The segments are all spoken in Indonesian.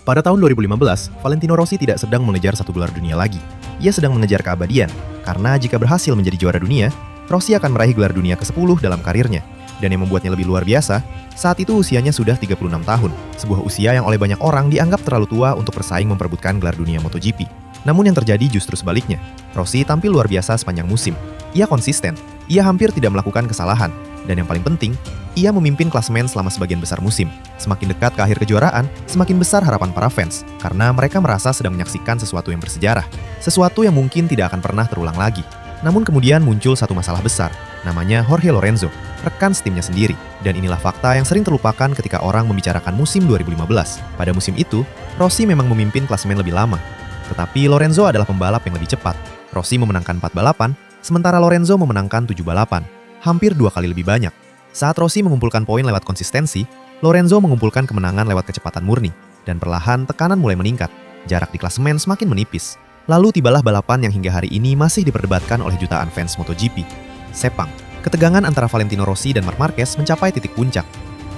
Pada tahun 2015, Valentino Rossi tidak sedang mengejar satu gelar dunia lagi. Ia sedang mengejar keabadian, karena jika berhasil menjadi juara dunia, Rossi akan meraih gelar dunia ke-10 dalam karirnya. Dan yang membuatnya lebih luar biasa, saat itu usianya sudah 36 tahun, sebuah usia yang oleh banyak orang dianggap terlalu tua untuk bersaing memperebutkan gelar dunia MotoGP. Namun yang terjadi justru sebaliknya. Rossi tampil luar biasa sepanjang musim. Ia konsisten, ia hampir tidak melakukan kesalahan, dan yang paling penting, ia memimpin klasemen selama sebagian besar musim. Semakin dekat ke akhir kejuaraan, semakin besar harapan para fans, karena mereka merasa sedang menyaksikan sesuatu yang bersejarah. Sesuatu yang mungkin tidak akan pernah terulang lagi. Namun kemudian muncul satu masalah besar, namanya Jorge Lorenzo, rekan setimnya sendiri. Dan inilah fakta yang sering terlupakan ketika orang membicarakan musim 2015. Pada musim itu, Rossi memang memimpin klasemen lebih lama. Tetapi Lorenzo adalah pembalap yang lebih cepat. Rossi memenangkan 4 balapan, sementara Lorenzo memenangkan 7 balapan. Hampir 2 kali lebih banyak. Saat Rossi mengumpulkan poin lewat konsistensi, Lorenzo mengumpulkan kemenangan lewat kecepatan murni. Dan perlahan tekanan mulai meningkat. Jarak di klasemen semakin menipis. Lalu tibalah balapan yang hingga hari ini masih diperdebatkan oleh jutaan fans MotoGP. Sepang. Ketegangan antara Valentino Rossi dan Marc Marquez mencapai titik puncak.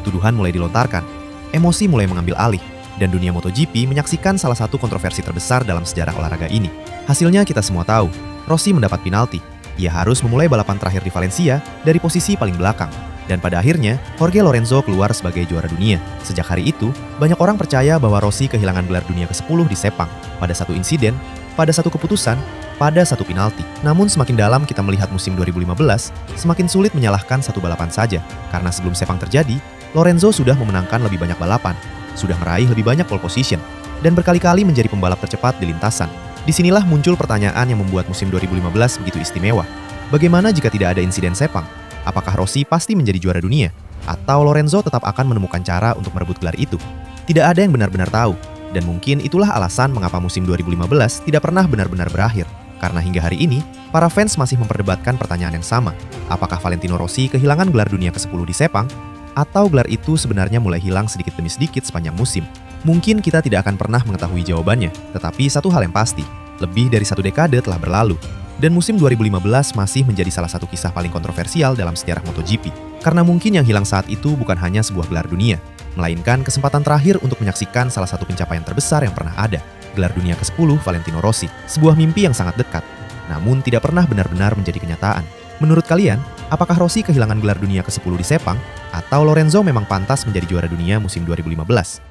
Tuduhan mulai dilontarkan. Emosi mulai mengambil alih. Dan dunia MotoGP menyaksikan salah satu kontroversi terbesar dalam sejarah olahraga ini. Hasilnya kita semua tahu. Rossi mendapat penalti. Ia harus memulai balapan terakhir di Valencia dari posisi paling belakang. Dan pada akhirnya, Jorge Lorenzo keluar sebagai juara dunia. Sejak hari itu, banyak orang percaya bahwa Rossi kehilangan gelar dunia ke-10 di Sepang. Pada satu insiden, pada satu keputusan, pada satu penalti. Namun semakin dalam kita melihat musim 2015, semakin sulit menyalahkan satu balapan saja. Karena sebelum Sepang terjadi, Lorenzo sudah memenangkan lebih banyak balapan, sudah meraih lebih banyak pole position, dan berkali-kali menjadi pembalap tercepat di lintasan. Disinilah muncul pertanyaan yang membuat musim 2015 begitu istimewa. Bagaimana jika tidak ada insiden Sepang? Apakah Rossi pasti menjadi juara dunia? Atau Lorenzo tetap akan menemukan cara untuk merebut gelar itu? Tidak ada yang benar-benar tahu. Dan mungkin itulah alasan mengapa musim 2015 tidak pernah benar-benar berakhir. Karena hingga hari ini, para fans masih memperdebatkan pertanyaan yang sama. Apakah Valentino Rossi kehilangan gelar dunia ke-10 di Sepang? Atau gelar itu sebenarnya mulai hilang sedikit demi sedikit sepanjang musim? Mungkin kita tidak akan pernah mengetahui jawabannya. Tetapi satu hal yang pasti, lebih dari 1 dekade telah berlalu. Dan musim 2015 masih menjadi salah satu kisah paling kontroversial dalam sejarah MotoGP. Karena mungkin yang hilang saat itu bukan hanya sebuah gelar dunia, melainkan kesempatan terakhir untuk menyaksikan salah satu pencapaian terbesar yang pernah ada, gelar dunia ke-10 Valentino Rossi. Sebuah mimpi yang sangat dekat, namun tidak pernah benar-benar menjadi kenyataan. Menurut kalian, apakah Rossi kehilangan gelar dunia ke-10 di Sepang, atau Lorenzo memang pantas menjadi juara dunia musim 2015?